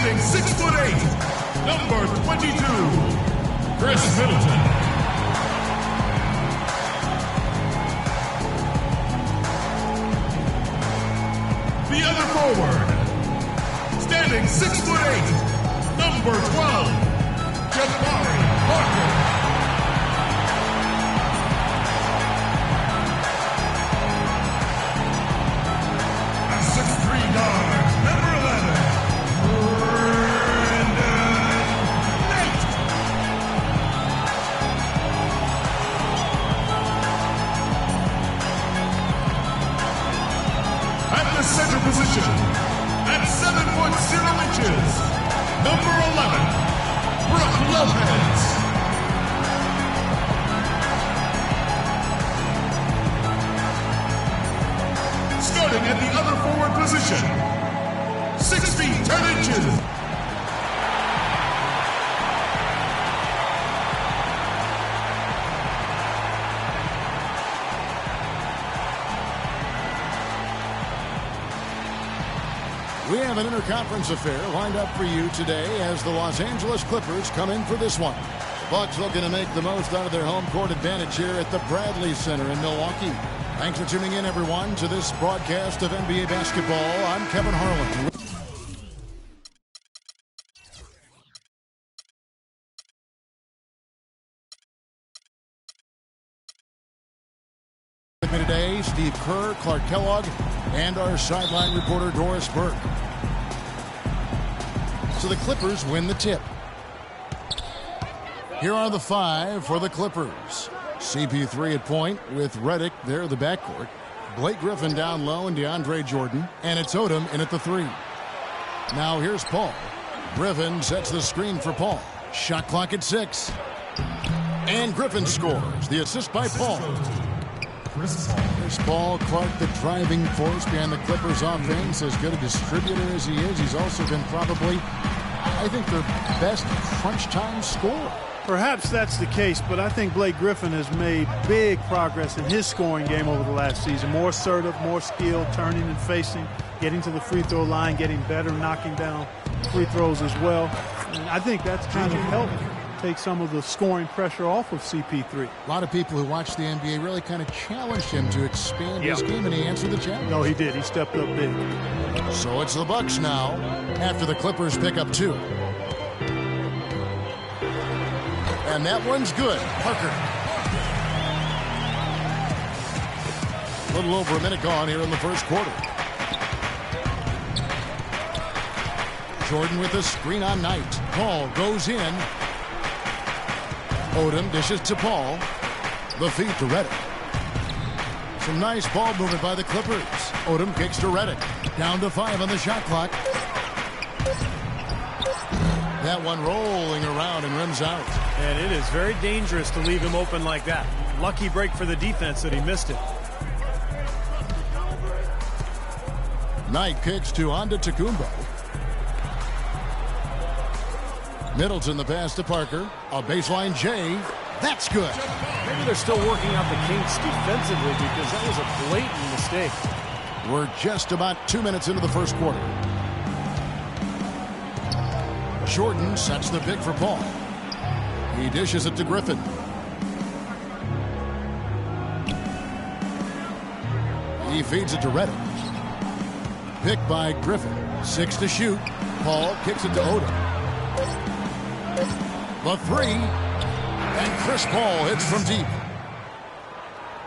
Standing 6'8", number 22, Khris Middleton. The other forward, standing 6'8", number 12, Jabari Parker. A 6'3" guard, number 11, Brandon Knight. At the center position, at 7'0", number 11, Brook Lopez. Starting at the other forward position, 6 feet 10 inches. We have an interconference affair lined up for you today as the Los Angeles Clippers come in for this one. The Bucks looking to make the most out of their home court advantage here at the Bradley Center in Milwaukee. Thanks for tuning in, everyone, to this broadcast of NBA basketball. I'm Kevin Harlan. With me today, Steve Kerr, Clark Kellogg, and our sideline reporter, Doris Burke. So the Clippers win the tip. Here are the 5 for the Clippers. CP3 at point with Redick there in the backcourt. Blake Griffin down low and DeAndre Jordan. And it's Odom in at the 3. Now here's Paul. Griffin sets the screen for Paul. Shot clock at 6. And Griffin scores. The assist by Paul. Here's Paul, Clark, the driving force behind the Clippers offense. As good a distributor as he is, he's also been probably, I think, their best crunch time scorer. Perhaps that's the case, but I think Blake Griffin has made big progress in his scoring game over the last season. More assertive, more skilled, turning and facing, getting to the free throw line, getting better, knocking down free throws as well. And I think that's kind of helped take some of the scoring pressure off of CP3. A lot of people who watch the NBA really kind of challenged him to expand his game, and he answered the challenge. No, he did. He stepped up big. So it's the Bucks now after the Clippers pick up 2. And that one's good. Parker. A little over a minute gone here in the first quarter. Jordan with a screen on Knight. Paul goes in. Odom dishes to Paul. The feed to Redick. Some nice ball movement by the Clippers. Odom kicks to Redick. Down to 5 on the shot clock. That one rolling around and rims out. And it is very dangerous to leave him open like that. Lucky break for the defense that he missed it. Knight kicks to Antetokounmpo. Middleton the pass to Parker. A baseline J. That's good. Maybe they're still working out the kinks defensively because that was a blatant mistake. We're just about 2 minutes into the first quarter. Jordan sets the pick for Paul. He dishes it to Griffin. He feeds it to Redick. Pick by Griffin. 6 to shoot. Paul kicks it to Odom. The 3. And Chris Paul hits from deep.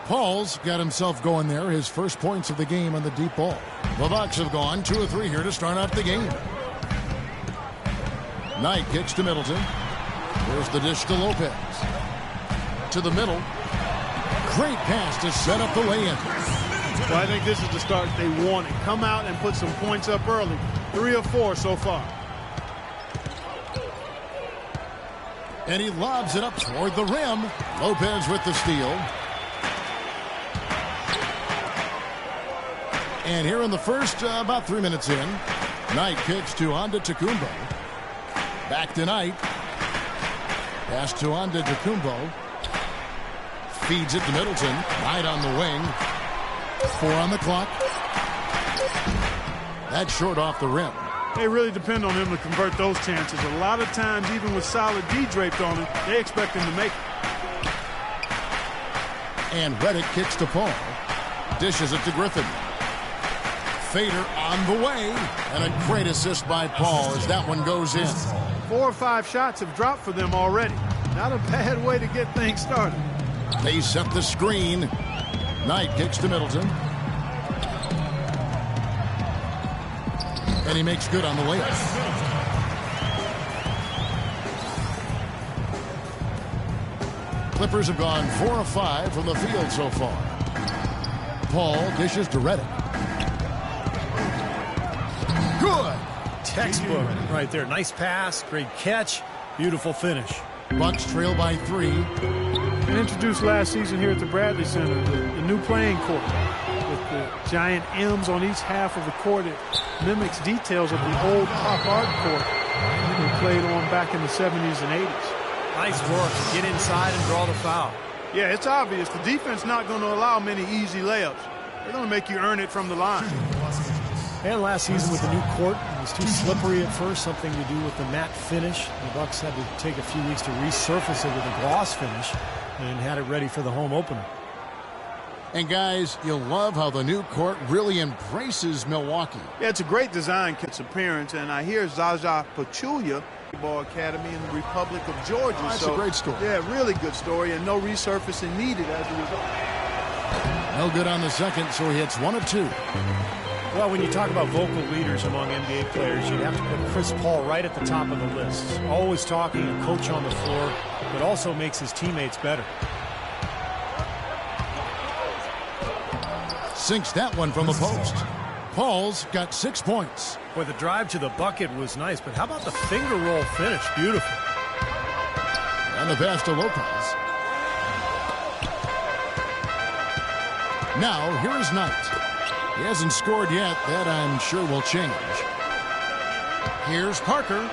Paul's got himself going there. His first points of the game on the deep ball. The Bucks have gone 2 of 3 here to start out the game. Knight kicks to Middleton. There's the dish to Lopez. To the middle. Great pass to set up the lay-in. Well, I think this is the start they wanted. Come out and put some points up early. 3 of 4 so far. And he lobs it up toward the rim. Lopez with the steal. And here in the first, about 3 minutes in, Knight kicks to Antetokounmpo. Back to Knight. Pass to Antetokounmpo. Feeds it to Middleton. Knight on the wing. 4 on the clock. That's short off the rim. They really depend on him to convert those chances. A lot of times, even with solid D draped on him, they expect him to make it. And Reddick kicks to Paul. Dishes it to Griffin. Fader on the way. And a great assist by Paul as that one goes in. 4 or 5 shots have dropped for them already. Not a bad way to get things started. They set the screen. Knight kicks to Middleton. And he makes good on the layup. Clippers have gone 4 of 5 from the field so far. Paul dishes to Reddick. Good. Textbook right there. Nice pass, great catch, beautiful finish. Bucks trail by 3. And introduced last season here at the Bradley Center, the new playing court. With the giant M's on each half of the court, it mimics details of the old pop art court they played on back in the 70s and 80s. Nice work. Get inside and draw the foul. Yeah, it's obvious. The defense not going to allow many easy layups. They're going to make you earn it from the line. And last season with the new court, it was too slippery at first, something to do with the matte finish. The Bucks had to take a few weeks to resurface it with a gloss finish and had it ready for the home opener. And guys, you'll love how the new court really embraces Milwaukee. Yeah, it's a great design, its appearance, and I hear Zaza Pachulia Ball Academy in the Republic of Georgia. Oh, that's a great story. Yeah, really good story, and no resurfacing needed as a result. No good on the second, so he hits 1 of 2. Well, when you talk about vocal leaders among NBA players, you'd have to put Chris Paul right at the top of the list. Always talking, a coach on the floor, but also makes his teammates better. Sinks that one from the post. Paul's got 6 points. Boy, the drive to the bucket was nice, but how about the finger roll finish? Beautiful. And the pass to Lopez. Now, here is Knight. He hasn't scored yet. That, I'm sure, will change. Here's Parker.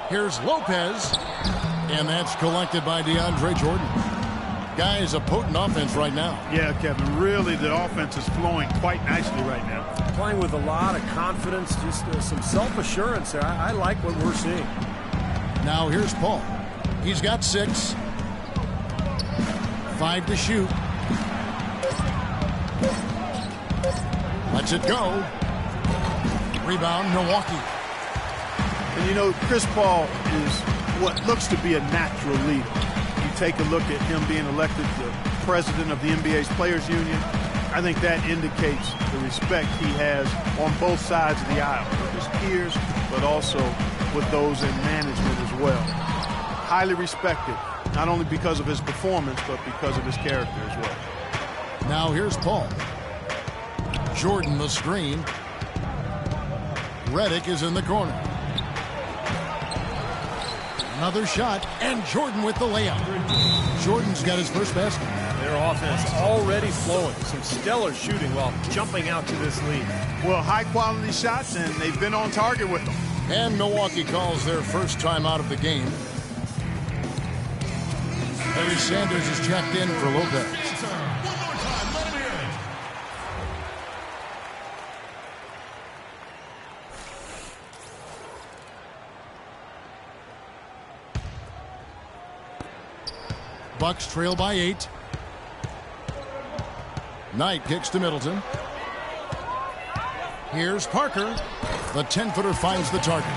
Here's Lopez. And that's collected by DeAndre Jordan. Guys, a potent offense right now. Yeah, Kevin, really the offense is flowing quite nicely right now. Playing with a lot of confidence, just some self-assurance there. I like what we're seeing. Now here's Paul. He's got 6. 5 to shoot. Lets it go. Rebound, Milwaukee. And you know, Chris Paul is what looks to be a natural leader. You take a look at him being elected the president of the NBA's Players Union. I think that indicates the respect he has on both sides of the aisle, with his peers, but also with those in management as well. Highly respected, not only because of his performance, but because of his character as well. Now here's Paul. Jordan the screen. Reddick is in the corner. Another shot, and Jordan with the layup. Jordan's got his first basket. Their offense already flowing. Some stellar shooting while jumping out to this lead. Well, high-quality shots, and they've been on target with them. And Milwaukee calls their first time out of the game. Larry Sanders is checked in for Lopez. Bucks trail by 8. Knight kicks to Middleton. Here's Parker. The 10-footer finds the target.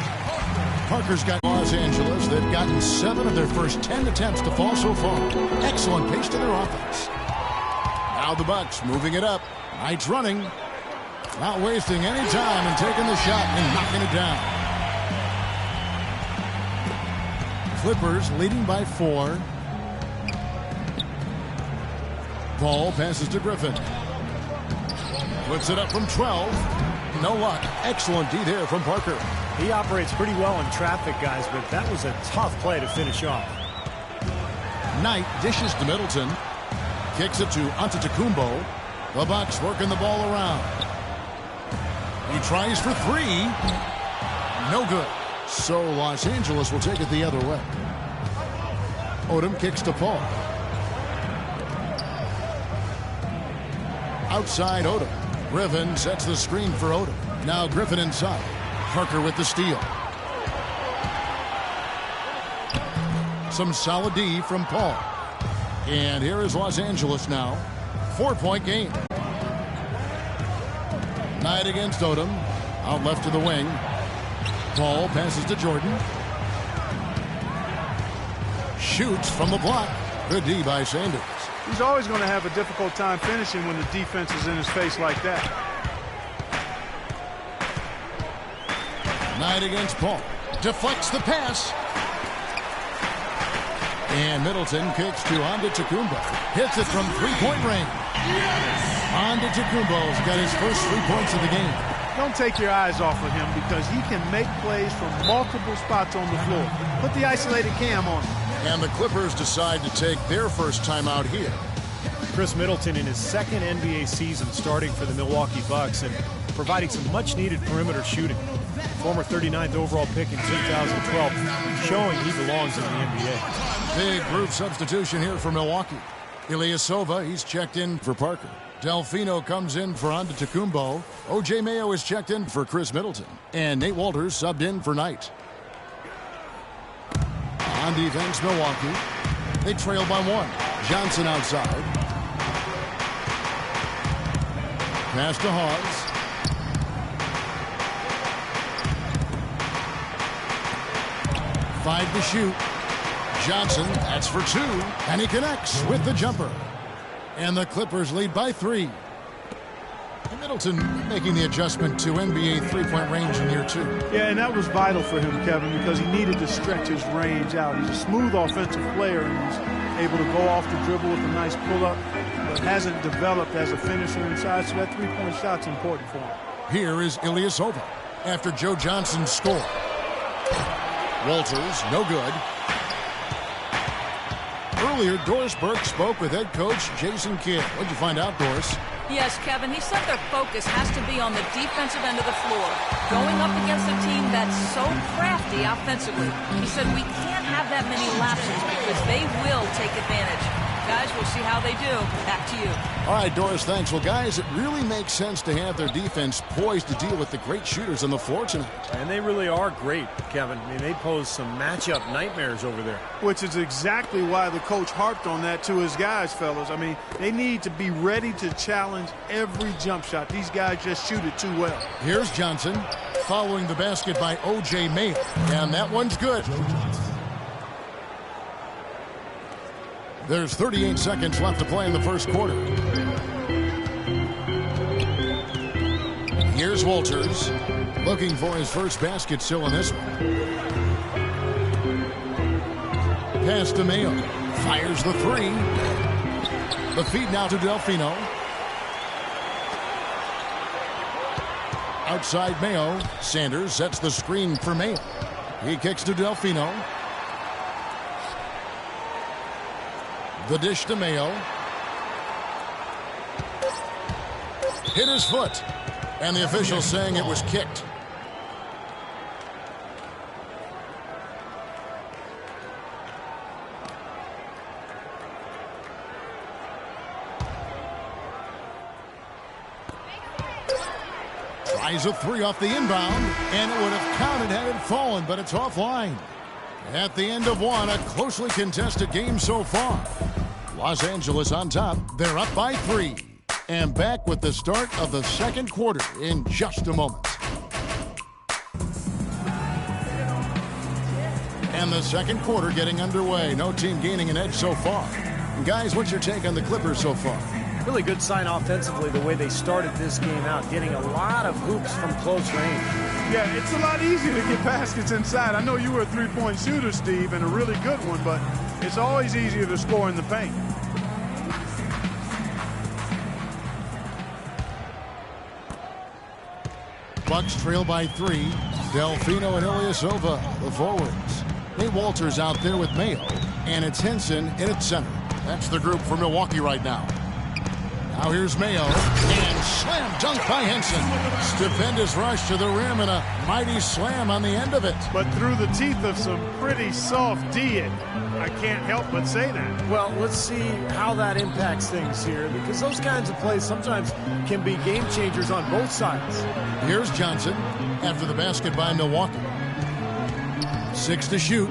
Parker's got Los Angeles. They've gotten 7 of their first 10 attempts to fall so far. Excellent pace to their offense. Now the Bucks moving it up. Knight's running. Not wasting any time and taking the shot and knocking it down. Clippers leading by 4. Paul passes to Griffin. Puts it up from 12. No luck. Excellent D there from Parker. He operates pretty well in traffic, guys, but that was a tough play to finish off. Knight dishes to Middleton. Kicks it to Antetokounmpo. The Bucks working the ball around. He tries for 3. No good. So Los Angeles will take it the other way. Odom kicks to Paul. Outside Odom. Griffin sets the screen for Odom. Now Griffin inside. Parker with the steal. Some solid D from Paul. And here is Los Angeles now. 4-point game. Knight against Odom. Out left to the wing. Paul passes to Jordan. Shoots from the block. Good D by Sanders. He's always going to have a difficult time finishing when the defense is in his face like that. Knight against Paul. Deflects the pass. And Middleton kicks to Antetokounmpo. Hits it from three-point range. Antetokounmpo's got his first 3 points of the game. Don't take your eyes off of him because he can make plays from multiple spots on the floor. Put the isolated cam on him. And the Clippers decide to take their first timeout here. Chris Middleton in his second NBA season starting for the Milwaukee Bucks and providing some much-needed perimeter shooting. Former 39th overall pick in 2012, showing he belongs in the NBA. Big group substitution here for Milwaukee. Ilyasova, he's checked in for Parker. Delfino comes in for Antetokounmpo. O.J. Mayo is checked in for Chris Middleton. And Nate Walters subbed in for Knight. On defense, Milwaukee. They trail by 1. Johnson outside. Pass to Hawes. Five to shoot. Johnson, that's for 2. And he connects with the jumper. And the Clippers lead by 3. Middleton making the adjustment to NBA three-point range in year 2. Yeah, and that was vital for him, Kevin, because he needed to stretch his range out. He's a smooth offensive player, and he's able to go off the dribble with a nice pull-up, but hasn't developed as a finisher inside, so that three-point shot's important for him. Here is Ilyasova after Joe Johnson's score. Walters, no good. Earlier, Doris Burke spoke with head coach Jason Kidd. What'd you find out, Doris? Yes, Kevin, he said their focus has to be on the defensive end of the floor, going up against a team that's so crafty offensively. He said we can't have that many lapses because they will take advantage. Guys, we'll see how they do. Back to you. All right, Doris, thanks. Well, guys, it really makes sense to have their defense poised to deal with the great shooters on the floor tonight. And they really are great, Kevin. I mean, they pose some matchup nightmares over there. Which is exactly why the coach harped on that to his guys, fellas. I mean, they need to be ready to challenge every jump shot. These guys just shoot it too well. Here's Johnson following the basket by O.J. Mayo. And that one's good. There's 38 seconds left to play in the first quarter. Here's Walters looking for his first basket still in this one. Pass to Mayo. Fires the 3. The feed now to Delfino. Outside Mayo. Sanders sets the screen for Mayo. He kicks to Delfino. The dish to Mayo. Hit his foot. And the official saying it was kicked. Tries a 3 off the inbound, and it would have counted had it fallen, but it's offline. At the end of 1, a closely contested game so far. Los Angeles on top. They're up by 3. And back with the start of the second quarter in just a moment. And the second quarter getting underway. No team gaining an edge so far. Guys, what's your take on the Clippers so far? Really good sign offensively the way they started this game out, getting a lot of hoops from close range. Yeah, it's a lot easier to get baskets inside. I know you were a three-point shooter, Steve, and a really good one, but it's always easier to score in the paint. Bucks trail by 3. Delfino and Ilyasova, the forwards. Nate Walters out there with Mayo, and it's Henson in its center. That's the group for Milwaukee right now. Now here's Mayo, and slam dunk by Henson. Stupendous rush to the rim and a mighty slam on the end of it. But through the teeth of some pretty soft D-ing. I can't help but say that. Well, let's see how that impacts things here, because those kinds of plays sometimes can be game changers on both sides. Here's Johnson, after the basket by Milwaukee. 6 to shoot.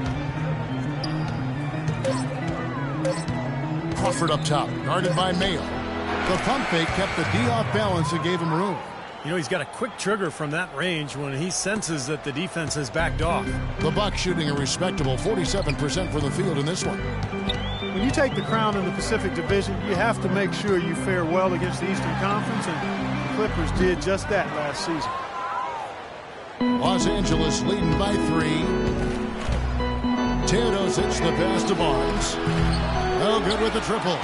Crawford up top, guarded by Mayo. The pump fake kept the D off balance and gave him room. You know, he's got a quick trigger from that range when he senses that the defense has backed off. The Bucks shooting a respectable 47% from the field in this one. When you take the crown in the Pacific Division, you have to make sure you fare well against the Eastern Conference, and the Clippers did just that last season. Los Angeles leading by 3. Teodosic the pass to Barnes. Oh, good with the triple.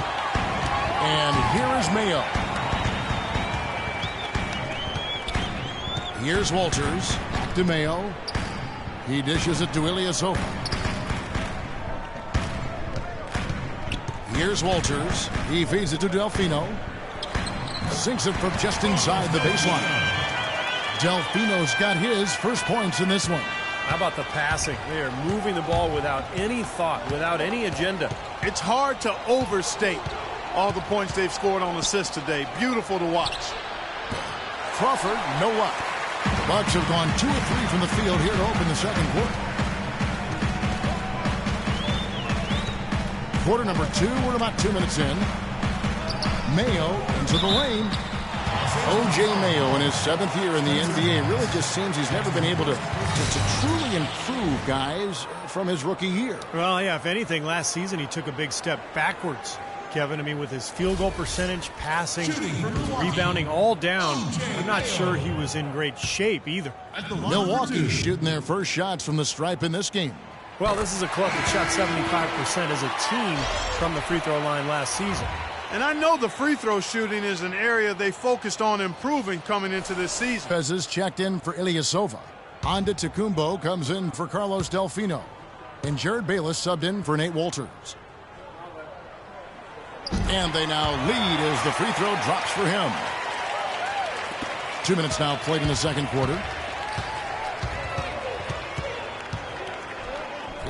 And here is Mayo. Here's Walters. Back to Mayo. He dishes it to Ilyasova. Here's Walters. He feeds it to Delfino. Sinks it from just inside the baseline. Delfino's got his first points in this one. How about the passing? They are moving the ball without any thought, without any agenda. It's hard to overstate all the points they've scored on assists today. Beautiful to watch. Crawford, no luck. The Bucks have gone 2 of 3 from the field here to open the second quarter. Quarter number 2, we're about 2 minutes in. Mayo into the lane. O.J. Mayo in his 7th year in the NBA really just seems he's never been able to truly improve, guys, from his rookie year. Well, yeah, if anything, last season he took a big step backwards, Kevin. I mean, with his field goal percentage, passing, rebounding all down, I'm not sure he was in great shape either. Milwaukee shooting their first shots from the stripe in this game. Well, this is a club that shot 75% as a team from the free throw line last season. And I know the free throw shooting is an area they focused on improving coming into this season. Pez's checked in for Ilyasova. Antetokounmpo comes in for Carlos Delfino. And Jared Bayless subbed in for Nate Walters. And they now lead as the free throw drops for him. 2 minutes now played in the second quarter.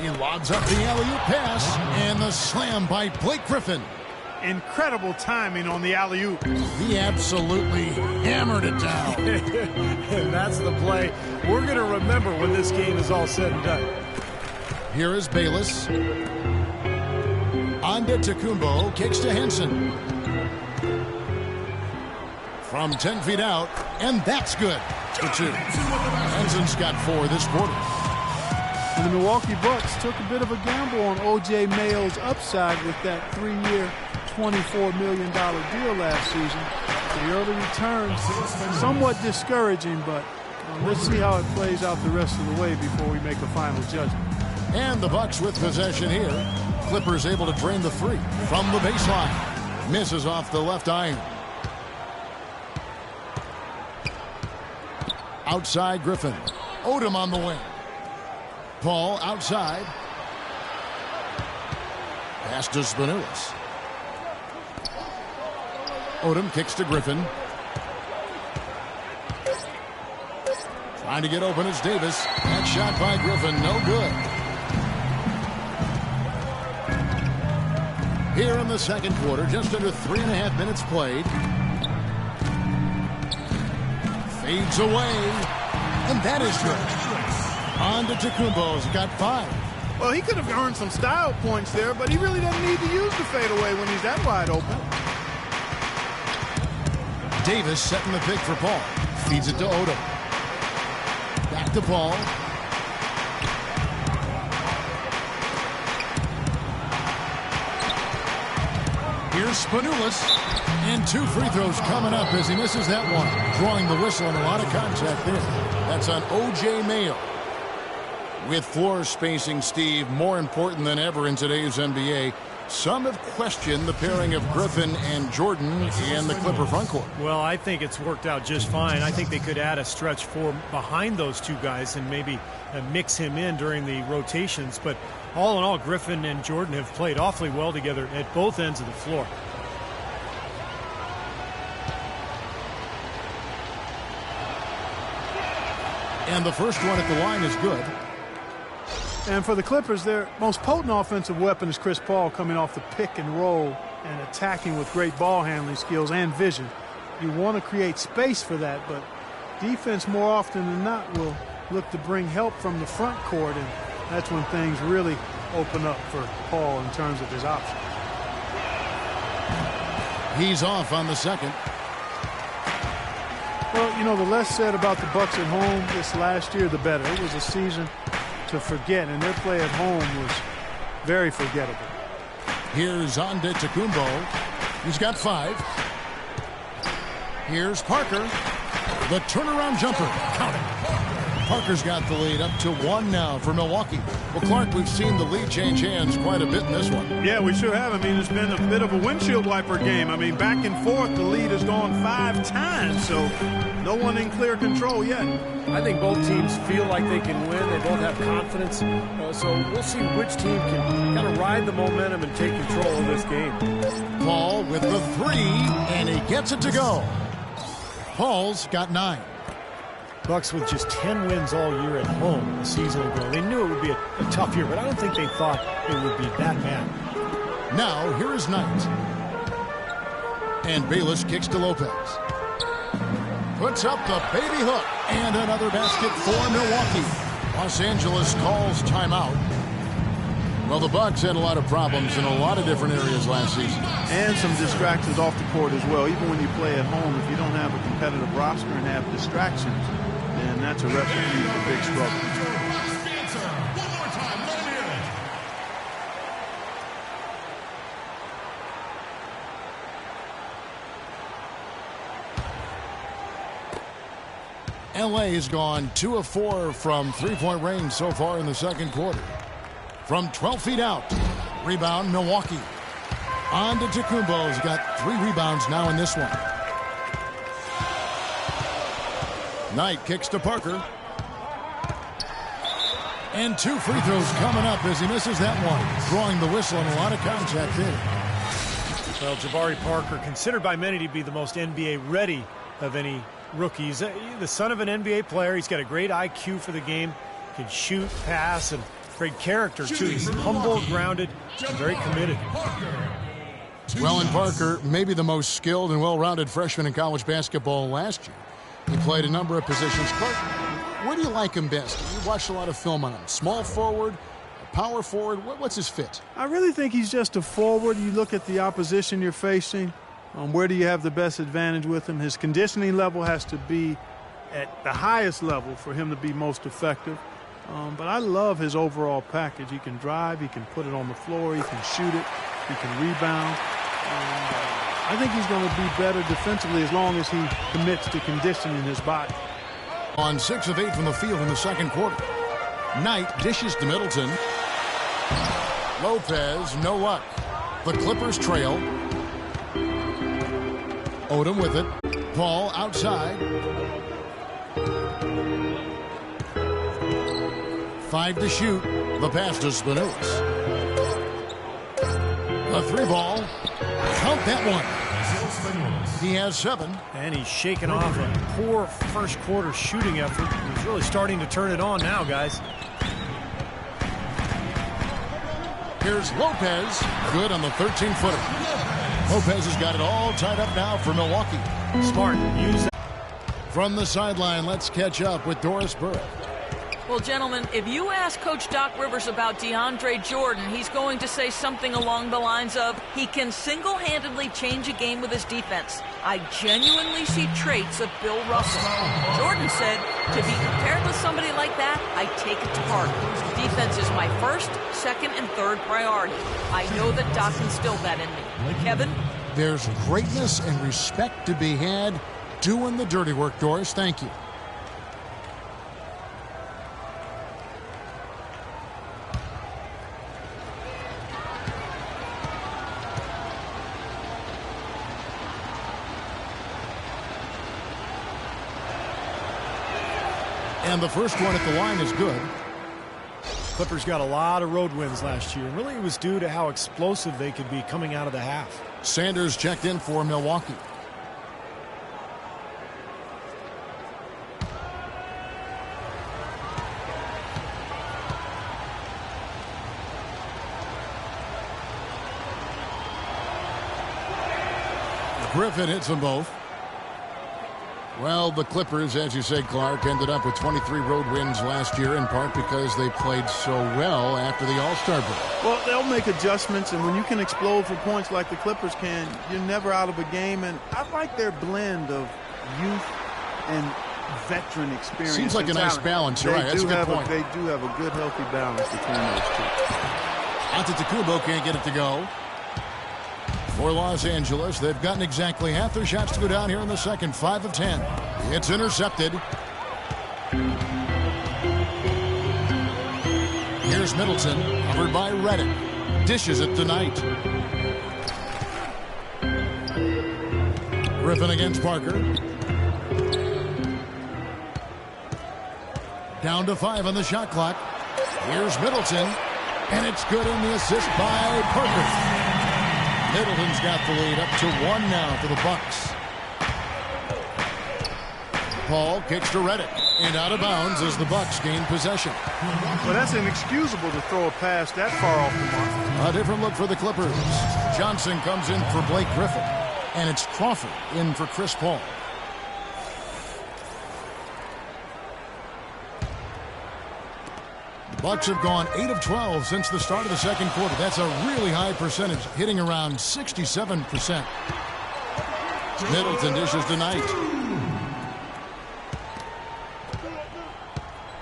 He lobs up the alley-oop pass. And the slam by Blake Griffin. Incredible timing on the alley-oop. He absolutely hammered it down. And that's the play we're going to remember when this game is all said and done. Here is Bayless. Antetokounmpo kicks to Henson. From 10 feet out, and that's good for 2. Henson's got 4 this quarter. And the Milwaukee Bucks took a bit of a gamble on O.J. Mayo's upside with that 3-year, $24 million deal last season. The early returns somewhat discouraging, but let's see how it plays out the rest of the way before we make a final judgment. And the Bucks with possession here. Clippers able to drain the 3 from the baseline. Misses off the left iron. Outside Griffin. Odom on the wing. Paul outside. Pass to Spanoulis. Odom kicks to Griffin. Trying to get open is Davis. That shot by Griffin, no good. Here in the second quarter, just under 3.5 minutes played. Fades away. And that is good. Antetokounmpo's got 5. Well, he could have earned some style points there, but he really doesn't need to use the fadeaway when he's that wide open. Davis setting the pick for Paul. Feeds it to Odom. Back to Paul. Here's Spanoulis. And 2 free throws coming up as he misses that one. Drawing the whistle and a lot of contact there. That's on O.J. Mayo. With floor spacing, Steve, more important than ever in today's NBA, some have questioned the pairing of Griffin and Jordan in the Clipper frontcourt. Well, I think it's worked out just fine. I think they could add a stretch 4 behind those 2 guys and maybe mix him in during the rotations. But all in all, Griffin and Jordan have played awfully well together at both ends of the floor. And the first one at the line is good. And for the Clippers, their most potent offensive weapon is Chris Paul, coming off the pick and roll and attacking with great ball handling skills and vision. You want to create space for that, but defense more often than not will look to bring help from the front court, and that's when things really open up for Paul in terms of his options. He's off on the second. Well, you know, the less said about the Bucks at home this last year, the better. It was a season to forget, and their play at home was very forgettable. Here's Antetokounmpo. He's got 5. Here's Parker. The turnaround jumper. Count it. Parker's got the lead up to 1 now for Milwaukee. Well, Clark, we've seen the lead change hands quite a bit in this one. Yeah, we sure have. I mean, it's been a bit of a windshield wiper game. I mean, back and forth, the lead has gone 5 times, so no one in clear control yet. I think both teams feel like they can win. They both have confidence. So we'll see which team can kind of ride the momentum and take control of this game. Paul with the 3, and he gets it to go. Paul's got 9. Bucks with just 10 wins all year at home a season ago. They knew it would be a tough year, but I don't think they thought it would be that bad. Now, here is Knight. And Bayless kicks to Lopez. Puts up the baby hook. And another basket for Milwaukee. Los Angeles calls timeout. Well, the Bucks had a lot of problems in a lot of different areas last season. And some distractions off the court as well. Even when you play at home, if you don't have a competitive roster and have distractions, then that's a recipe for big struggle. Spencer, one more time, let him hear it. LA has gone 2 of 4 from three-point range so far in the second quarter. From 12 feet out, rebound Milwaukee. Antetokounmpo's got 3 rebounds now in this one. Knight kicks to Parker. And 2 free throws coming up as he misses that one. Drawing the whistle and a lot of contact there. Well, Jabari Parker, considered by many to be the most NBA ready of any rookies. The son of an NBA player. He's got a great IQ for the game. Can shoot, pass, and great character, too. He's humble, grounded, and very committed. Well, and Parker, maybe the most skilled and well-rounded freshman in college basketball last year. He played a number of positions. Clark, where do you like him best? You watched a lot of film on him. Small forward, power forward, what's his fit? I really think he's just a forward. You look at the opposition you're facing. Where do you have the best advantage with him? His conditioning level has to be at the highest level for him to be most effective. But I love his overall package. He can drive, he can put it on the floor, he can shoot it, he can rebound. I think he's going to be better defensively as long as he commits to conditioning his body. On 6 of 8 from the field in the second quarter. Knight dishes to Middleton. Lopez, no luck. The Clippers trail. Odom with it. Paul outside. 5 to shoot. The pass to Spanulis. A 3 ball. Count that one. He has 7. And he's shaking off a poor first quarter shooting effort. He's really starting to turn it on now, guys. Here's Lopez. Good on the 13-footer. Lopez has got it all tied up now for Milwaukee. Smart. Use that. From the sideline, let's catch up with Doris Burke. Well, gentlemen, if you ask Coach Doc Rivers about DeAndre Jordan, he's going to say something along the lines of, he can single-handedly change a game with his defense. I genuinely see traits of Bill Russell. Jordan said, to be compared with somebody like that, I take it to heart. Defense is my first, second, and third priority. I know that Doc instilled that in me. Kevin? There's greatness and respect to be had doing the dirty work, Doris. Thank you. And the first one at the line is good. Clippers got a lot of road wins last year. Really, it was due to how explosive they could be coming out of the half. Sanders checked in for Milwaukee. Griffin hits them both. Well, the Clippers, as you say, Clark, ended up with 23 road wins last year, in part because they played so well after the All-Star break. Well, they'll make adjustments, and when you can explode for points like the Clippers can, you're never out of a game. And I like their blend of youth and veteran experience. Seems like a nice balance. You're right. That's a good point. They do have a good, healthy balance between those two. Antetokounmpo can't get it to go. For Los Angeles, they've gotten exactly half their shots to go down here in the second. 5 of 10. It's intercepted. Here's Middleton, covered by Redick. Dishes it to Knight. Griffin against Parker. Down to 5 on the shot clock. Here's Middleton, and it's good in the assist by Parker. Middleton's got the lead up to 1 now for the Bucks. Paul kicks to Redick, and out of bounds as the Bucks gain possession. Well, that's inexcusable to throw a pass that far off the mark. A different look for the Clippers. Johnson comes in for Blake Griffin, and it's Crawford in for Chris Paul. Bucks have gone 8 of 12 since the start of the second quarter. That's a really high percentage, hitting around 67%. Middleton dishes to Knight.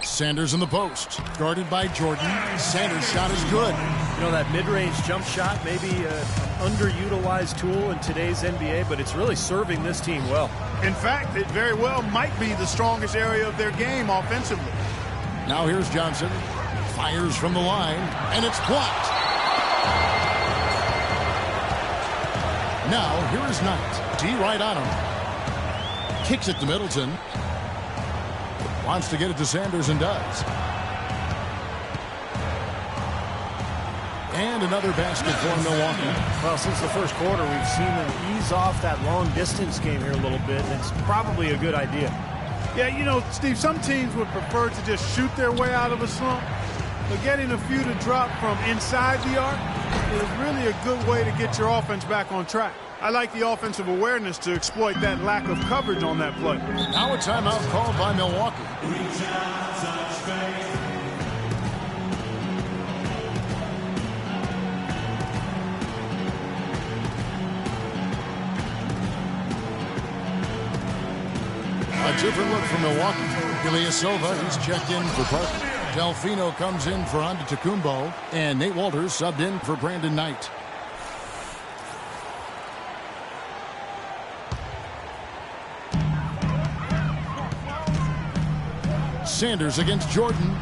Sanders in the post, guarded by Jordan. Sanders' shot is good. You know, that mid-range jump shot, maybe an underutilized tool in today's NBA, but it's really serving this team well. In fact, it very well might be the strongest area of their game offensively. Now here's Johnson. Fires from the line, and it's blocked. Now, here is Knight. D right on him. Kicks it to Middleton. Wants to get it to Sanders and does. And another basket for Milwaukee. Well, since the first quarter, we've seen them ease off that long-distance game here a little bit, and it's probably a good idea. Yeah, you know, Steve, some teams would prefer to just shoot their way out of a slump. But getting a few to drop from inside the arc is really a good way to get your offense back on track. I like the offensive awareness to exploit that lack of coverage on that play. Now a timeout called by Milwaukee. A different look from Milwaukee. Ilyasova, he's checked in for Parker. Delfino comes in for Antetokounmpo, and Nate Walters subbed in for Brandon Knight. Sanders against Jordan.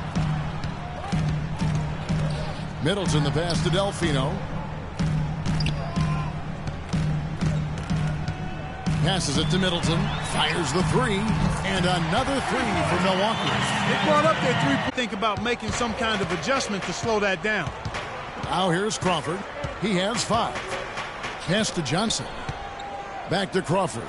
Middleton the pass to Delfino. Passes it to Middleton. Fires the 3. And another 3 for Milwaukee. They brought up their 3. Think about making some kind of adjustment to slow that down. Now here's Crawford. He has 5. Pass to Johnson. Back to Crawford.